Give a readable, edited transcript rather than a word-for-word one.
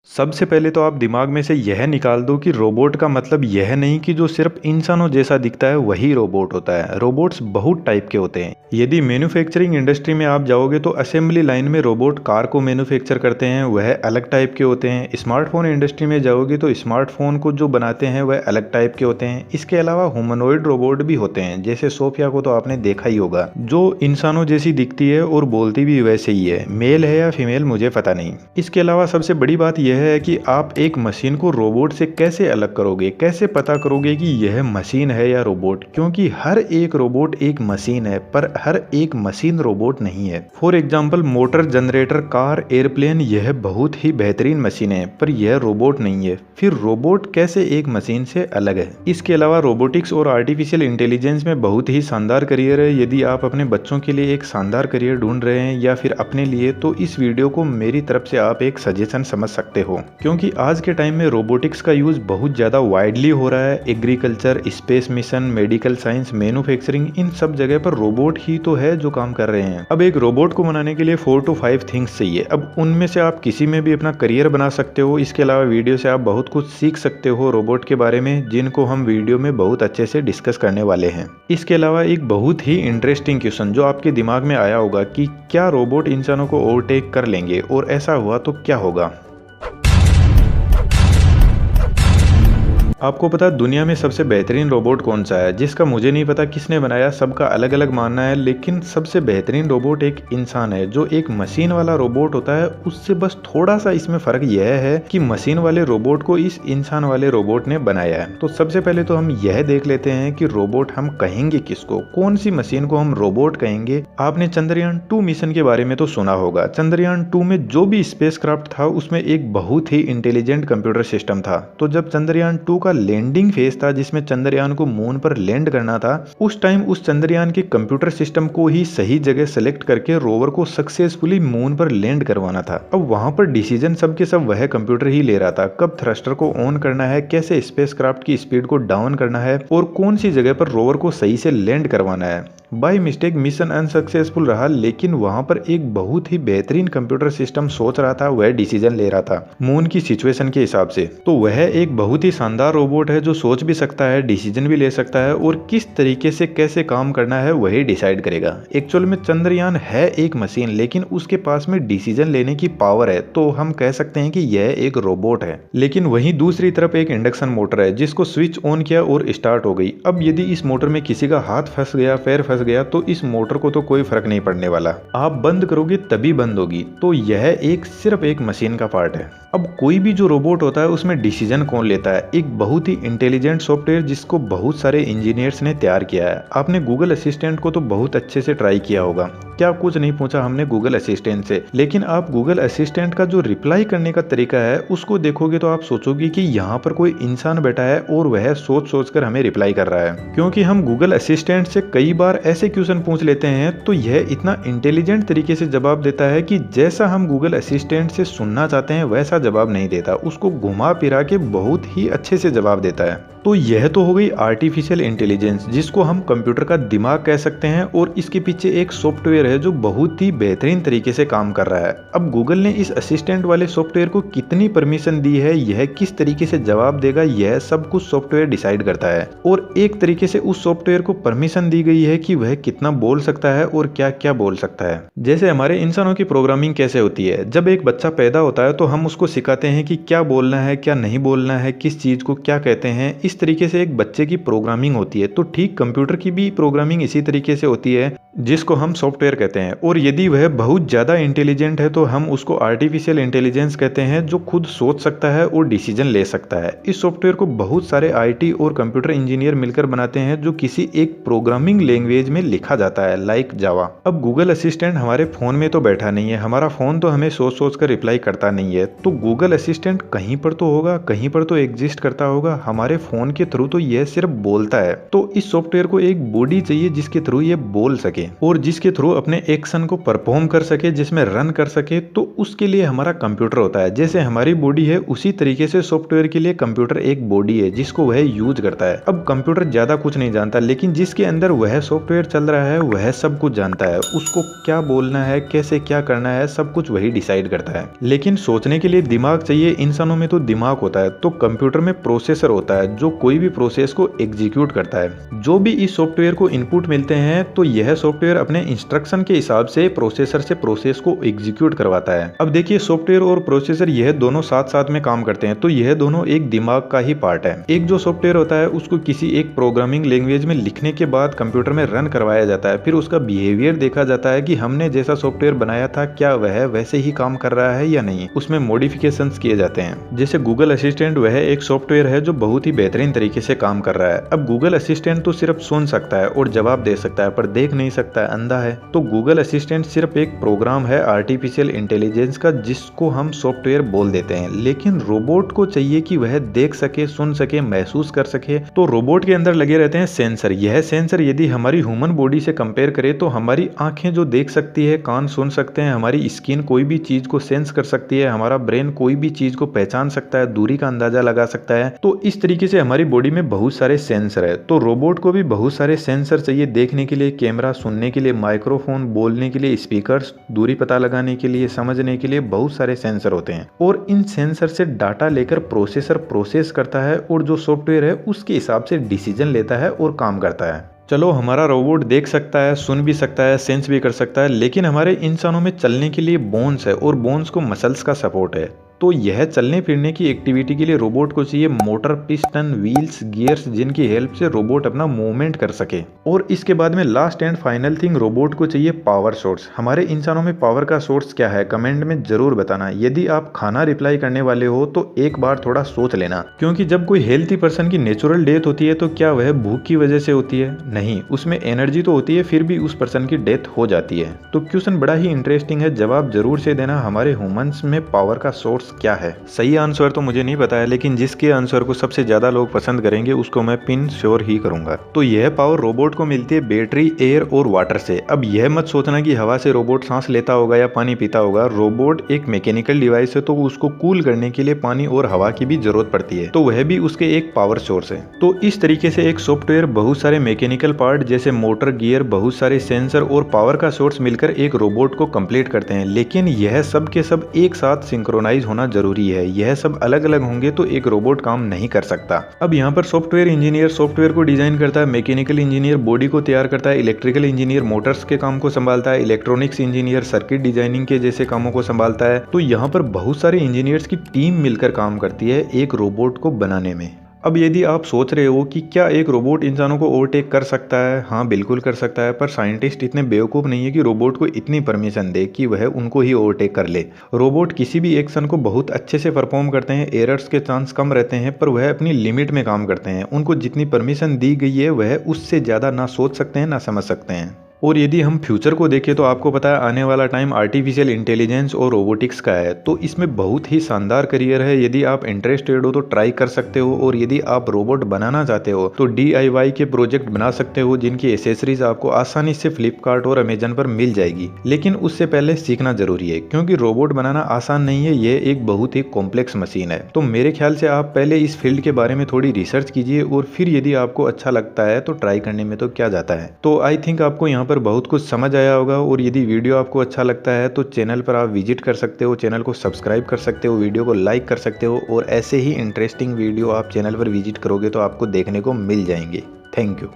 सबसे पहले तो आप दिमाग में से यह निकाल दो कि रोबोट का मतलब यह नहीं कि जो सिर्फ इंसानों जैसा दिखता है वही रोबोट होता है। रोबोट्स बहुत टाइप के होते हैं। यदि मैन्युफैक्चरिंग इंडस्ट्री में आप जाओगे तो असेंबली लाइन में रोबोट कार को मैन्युफैक्चर करते हैं, वह अलग टाइप के होते हैं। स्मार्टफोन इंडस्ट्री में जाओगे तो स्मार्टफोन को जो बनाते हैं वह अलग टाइप के होते हैं। इसके अलावा ह्यूमनॉइड रोबोट भी होते हैं, जैसे सोफिया को तो आपने देखा ही होगा, जो इंसानों जैसी दिखती है और बोलती भी वैसे ही है। मेल है या फीमेल मुझे पता नहीं। इसके अलावा सबसे बड़ी बात यह है कि आप एक मशीन को रोबोट से कैसे अलग करोगे, कैसे पता करोगे कि यह मशीन है या रोबोट, क्योंकि हर एक रोबोट एक मशीन है पर हर एक मशीन रोबोट नहीं है। For example motor, generator, car, airplane, यह बहुत ही बेहतरीन मशीन है पर यह रोबोट नहीं है। फिर रोबोट कैसे एक मशीन से अलग है। इसके अलावा रोबोटिक्स और आर्टिफिशियल इंटेलिजेंस में बहुत ही शानदार करियर है। यदि आप अपने बच्चों के लिए एक शानदार करियर ढूंढ रहे हैं या फिर अपने लिए, तो इस वीडियो को मेरी तरफ से आप एक सजेशन समझ सकते हो, क्योंकि आज के टाइम में रोबोटिक्स का यूज बहुत ज्यादा वाइडली हो रहा है। Agriculture, space mission, medical science, manufacturing, इन सब जगह पर रोबोट ही तो है जो काम कर रहे हैं। अब एक रोबोट को बनाने के लिए 4 to 5 थिंग्स चाहिए। अब उनमें से आप किसी में भी अपना करियर बना सकते हो। इसके अलावा वीडियो से आप बहुत कुछ सीख सकते हो रोबोट के बारे में, जिनको हम वीडियो में बहुत अच्छे से डिस्कस करने वाले हैं। इसके अलावा एक बहुत ही इंटरेस्टिंग क्वेश्चन जो आपके दिमाग में आया होगा कि क्या रोबोट इंसानों को ओवरटेक कर लेंगे, और ऐसा हुआ तो क्या होगा। आपको पता दुनिया में सबसे बेहतरीन रोबोट कौन सा है? जिसका मुझे नहीं पता किसने बनाया, सबका अलग अलग मानना है, लेकिन सबसे बेहतरीन रोबोट एक इंसान है। जो एक मशीन वाला रोबोट होता है उससे बस थोड़ा सा इसमें फर्क यह है कि मशीन वाले रोबोट को इस इंसान वाले रोबोट ने बनाया है। तो सबसे पहले तो हम यह देख लेते हैं कि रोबोट हम कहेंगे किसको, कौन सी मशीन को हम रोबोट कहेंगे। आपने चंद्रयान 2 मिशन के बारे में तो सुना होगा। चंद्रयान 2 में जो भी स्पेसक्राफ्ट था उसमें एक बहुत ही इंटेलिजेंट कंप्यूटर सिस्टम था। तो जब चंद्रयान 2 लैंडिंग फेज था, जिसमें चंद्रयान को मून पर लैंड करना था, उस टाइम उस चंद्रयान के कंप्यूटर सिस्टम को ही सही जगह सेलेक्ट करके रोवर को सक्सेसफुली मून पर लैंड करवाना था। अब वहां पर डिसीजन सब के सब वह कंप्यूटर ही ले रहा था। कब थ्रस्टर को ऑन करना है, कैसे स्पेसक्राफ्ट की स्पीड को डाउन करना है, और कौन सी जगह पर रोवर को सही से लैंड करवाना है। बाय मिस्टेक मिशन अनसक्सेसफुल रहा, लेकिन वहां पर एक बहुत ही बेहतरीन कंप्यूटर सिस्टम सोच रहा था, वह डिसीजन ले रहा था मून की सिचुएशन के हिसाब से। तो वह एक बहुत ही शानदार रोबोट है जो सोच भी सकता है, डिसीजन भी ले सकता है, और किस तरीके से कैसे काम करना है वही डिसाइड करेगा। एक्चुअल में चंद्रयान है एक मशीन, लेकिन उसके पास में डिसीजन लेने की पावर है, तो हम कह सकते हैं कि यह एक रोबोट है। लेकिन वहीं दूसरी तरफ एक इंडक्शन मोटर है जिसको स्विच ऑन किया और स्टार्ट हो गई। अब यदि इस मोटर में किसी का हाथ फंस गया, पैर फंस गया, तो इस मोटर को तो कोई फर्क नहीं पड़ने वाला। आप बंद करोगे तभी बंद होगी। तो यह एक सिर्फ एक मशीन का पार्ट है। अब कोई भी जो रोबोट होता है उसमें डिसीजन कौन लेता है? एक बहुत ही इंटेलिजेंट सॉफ्टवेयर जिसको बहुत सारे इंजीनियर्स ने तैयार किया है। आपने गूगल असिस्टेंट को तो बहुत अच्छे से ट्राई किया होगा। क्या कुछ नहीं पूछा हमने गूगल असिस्टेंट से, लेकिन आप गूगल असिस्टेंट का जो रिप्लाई करने का तरीका है उसको देखोगे तो आप सोचोगे कि यहाँ पर कोई इंसान बैठा है और वह सोच सोच कर हमें रिप्लाई कर रहा है। क्योंकि हम गूगल असिस्टेंट से कई बार ऐसे क्वेश्चन पूछ लेते हैं तो यह इतना इंटेलिजेंट तरीके से जवाब देता है कि जैसा हम गूगल असिस्टेंट से सुनना चाहते हैं वैसा जवाब नहीं देता, उसको घुमा फिरा के बहुत ही अच्छे से जवाब देता है। तो यह तो हो गई आर्टिफिशियल इंटेलिजेंस, जिसको हम कंप्यूटर का दिमाग कह सकते हैं, और इसके पीछे एक सॉफ्टवेयर है जो बहुत ही बेहतरीन तरीके से काम कर रहा है। अब गूगल ने इस असिस्टेंट वाले सॉफ्टवेयर को कितनी परमिशन दी है, यह किस तरीके से जवाब देगा, यह सब कुछ सॉफ्टवेयर डिसाइड करता है। और एक तरीके से उस सॉफ्टवेयर को परमिशन दी गई है कि वह कितना बोल सकता है और क्या क्या बोल सकता है। जैसे हमारे इंसानों की प्रोग्रामिंग कैसे होती है, जब एक बच्चा पैदा होता है तो हम उसको सिखाते हैं कि क्या बोलना है, क्या नहीं बोलना है, किस चीज को क्या कहते हैं। इस तरीके से एक बच्चे की प्रोग्रामिंग होती है। तो ठीक कंप्यूटर की भी प्रोग्रामिंग इसी तरीके से होती है, जिसको हम सॉफ्टवेयर कहते हैं। और यदि वह बहुत ज्यादा इंटेलिजेंट है तो हम उसको आर्टिफिशियल इंटेलिजेंस कहते हैं, जो खुद सोच सकता है और डिसीजन ले सकता है। इस सॉफ्टवेयर को बहुत सारे आईटी और कंप्यूटर इंजीनियर मिलकर बनाते हैं, जो किसी एक प्रोग्रामिंग लैंग्वेज में लिखा जाता है, लाइक जावा। अब गूगल असिस्टेंट हमारे फोन में तो बैठा नहीं है, हमारा फोन तो हमें सोच सोच कर रिप्लाई करता नहीं है। तो गूगल असिस्टेंट कहीं पर तो होगा, कहीं पर तो एग्जिस्ट करता होगा। हमारे फोन के थ्रू तो यह सिर्फ बोलता है। तो इस सॉफ्टवेयर को एक बॉडी चाहिए जिसके थ्रू ये बोल सके और जिसके थ्रू अपनी अपने एक्शन को परफॉर्म कर सके, जिसमें रन कर सके, तो उसके लिए हमारा कंप्यूटर होता है। जैसे हमारी बॉडी है उसी तरीके से सॉफ्टवेयर के लिए कंप्यूटर एक बॉडी है जिसको वह यूज करता है। अब कंप्यूटर ज्यादा कुछ नहीं जानता, लेकिन जिसके अंदर वह सॉफ्टवेयर चल रहा है वह सब कुछ जानता है। उसको क्या बोलना है, कैसे क्या करना है, सब कुछ वही डिसाइड करता है। लेकिन सोचने के लिए दिमाग चाहिए। इंसानों में तो दिमाग होता है, तो कंप्यूटर में प्रोसेसर होता है जो कोई भी प्रोसेस को एग्जीक्यूट करता है। जो भी इस सॉफ्टवेयर को इनपुट मिलते हैं तो यह सॉफ्टवेयर अपने इंस्ट्रक्शन के हिसाब से प्रोसेसर से प्रोसेस को एग्जीक्यूट करवाता है। अब देखिए, सॉफ्टवेयर और प्रोसेसर यह दोनों साथ साथ में काम करते हैं, तो यह दोनों एक दिमाग का ही पार्ट है। एक जो सॉफ्टवेयर होता है उसको किसी एक प्रोग्रामिंग लैंग्वेज में लिखने के बाद कंप्यूटर में रन करवाया जाता है। फिर उसका बिहेवियर देखा जाता है कि हमने जैसा सॉफ्टवेयर बनाया था क्या वह वैसे ही काम कर रहा है या नहीं। उसमें मॉडिफिकेशंस किए जाते हैं। जैसे गूगल असिस्टेंट, वह एक सॉफ्टवेयर है जो बहुत ही बेहतरीन तरीके से काम कर रहा है। अब गूगल असिस्टेंट तो सिर्फ सुन सकता है और जवाब दे सकता है, पर देख नहीं सकता है, अंधा है। तो गूगल असिस्टेंट सिर्फ एक प्रोग्राम है आर्टिफिशियल इंटेलिजेंस का, जिसको हम सॉफ्टवेयर बोल देते हैं। लेकिन रोबोट को चाहिए कि वह देख सके, सुन सके, महसूस कर सके। तो रोबोट के अंदर लगे रहते हैं सेंसर। यह सेंसर यदि हमारी ह्यूमन बॉडी से कंपेयर करें तो हमारी आंखें जो देख सकती है, कान सुन सकते हैं, हमारी स्किन कोई भी चीज को सेंस कर सकती है, हमारा ब्रेन कोई भी चीज को पहचान सकता है, दूरी का अंदाजा लगा सकता है। तो इस तरीके से हमारी बॉडी में बहुत सारे सेंसर है। तो रोबोट को भी बहुत सारे सेंसर चाहिए, देखने के लिए कैमरा, सुनने के लिए माइक्रोफोन, बोलने के लिए स्पीकर्स, दूरी पता लगाने के लिए, समझने के लिए बहुत सारे सेंसर होते हैं। और इन सेंसर से डाटा लेकर प्रोसेसर प्रोसेस करता है और जो सॉफ्टवेयर है उसके हिसाब से डिसीजन लेता है और काम करता है। चलो, हमारा रोबोट देख सकता है, सुन भी सकता है, सेंस भी कर सकता है, लेकिन हमारे इंसानों में चलने के लिए बोन्स है और बोन्स को मसल्स का सपोर्ट है। तो यह चलने फिरने की एक्टिविटी के लिए रोबोट को चाहिए मोटर, पिस्टन, व्हील्स, गियर्स, जिनकी हेल्प से रोबोट अपना मूवमेंट कर सके। और इसके बाद में last and final thing, robot को चाहिए पावर सोर्स। हमारे इंसानों में पावर का सोर्स क्या है, कमेंट में जरूर बताना। यदि आप खाना रिप्लाई करने वाले हो तो एक बार थोड़ा सोच लेना, क्योंकि जब कोई हेल्थी पर्सन की नेचुरल डेथ होती है तो क्या वह भूख की वजह से होती है? नहीं, उसमें एनर्जी तो होती है, फिर भी उस पर्सन की डेथ हो जाती है। तो क्वेश्चन बड़ा ही इंटरेस्टिंग है, जवाब जरूर से देना। हमारे ह्यूमंस में पावर का सोर्स क्या है? सही आंसर तो मुझे नहीं पता है, लेकिन जिसके आंसर को सबसे ज्यादा लोग पसंद करेंगे उसको मैं पिन श्योर ही करूंगा। तो यह पावर रोबोट को मिलती है बैटरी, एयर और वाटर से। अब यह मत सोचना कि हवा से रोबोट सांस लेता होगा या पानी पीता होगा। रोबोट एक मैकेनिकल डिवाइस है, तो उसको कूल करने के लिए पानी और हवा की भी जरूरत पड़ती है, तो वह भी उसके एक पावर सोर्स है। तो इस तरीके से एक सॉफ्टवेयर, बहुत सारे मैकेनिकल पार्ट जैसे मोटर, गियर, बहुत सारे सेंसर और पावर का सोर्स मिलकर एक रोबोट को कंप्लीट करते हैं। लेकिन यह सब के सब एक साथ सिंक्रोनाइज होना जरूरी है। यह सब अलग अलग होंगे तो एक रोबोट काम नहीं कर सकता। अब यहाँ पर सॉफ्टवेयर इंजीनियर सॉफ्टवेयर को डिजाइन करता है, मैकेनिकल इंजीनियर बॉडी को तैयार करता है, इलेक्ट्रिकल इंजीनियर मोटर्स के काम को संभालता है, इलेक्ट्रॉनिक्स इंजीनियर सर्किट डिजाइनिंग के जैसे कामों को संभालता है। तो यहाँ पर बहुत सारे इंजीनियर्स की टीम मिलकर काम करती है एक रोबोट को बनाने में। अब यदि आप सोच रहे हो कि क्या एक रोबोट इंसानों को ओवरटेक कर सकता है? हाँ, बिल्कुल कर सकता है, पर साइंटिस्ट इतने बेवकूफ़ नहीं है कि रोबोट को इतनी परमिशन दे कि वह उनको ही ओवरटेक कर ले। रोबोट किसी भी एक्शन को बहुत अच्छे से परफॉर्म करते हैं, एरर्स के चांस कम रहते हैं, पर वह अपनी लिमिट में काम करते हैं। उनको जितनी परमिशन दी गई है वह उससे ज़्यादा ना सोच सकते हैं ना समझ सकते हैं। और यदि हम फ्यूचर को देखें तो आपको पता है आने वाला टाइम आर्टिफिशियल इंटेलिजेंस और रोबोटिक्स का है। तो इसमें बहुत ही शानदार करियर है। यदि आप इंटरेस्टेड हो तो ट्राई कर सकते हो। और यदि आप रोबोट बनाना चाहते हो तो DIY के प्रोजेक्ट बना सकते हो, जिनकी एसेसरीज आपको आसानी से फ्लिपकार्ट और अमेजन पर मिल जाएगी। लेकिन उससे पहले सीखना जरूरी है, क्योंकि रोबोट बनाना आसान नहीं है, यह एक बहुत ही कॉम्प्लेक्स मशीन है। तो मेरे ख्याल से आप पहले इस फील्ड के बारे में थोड़ी रिसर्च कीजिए और फिर यदि आपको अच्छा लगता है तो ट्राई करने में तो क्या जाता है। तो आई थिंक आपको यहाँ पर बहुत कुछ समझ आया होगा। और यदि वीडियो आपको अच्छा लगता है तो चैनल पर आप विजिट कर सकते हो, चैनल को सब्सक्राइब कर सकते हो, वीडियो को लाइक कर सकते हो। और ऐसे ही इंटरेस्टिंग वीडियो आप चैनल पर विजिट करोगे तो आपको देखने को मिल जाएंगे। Thank you.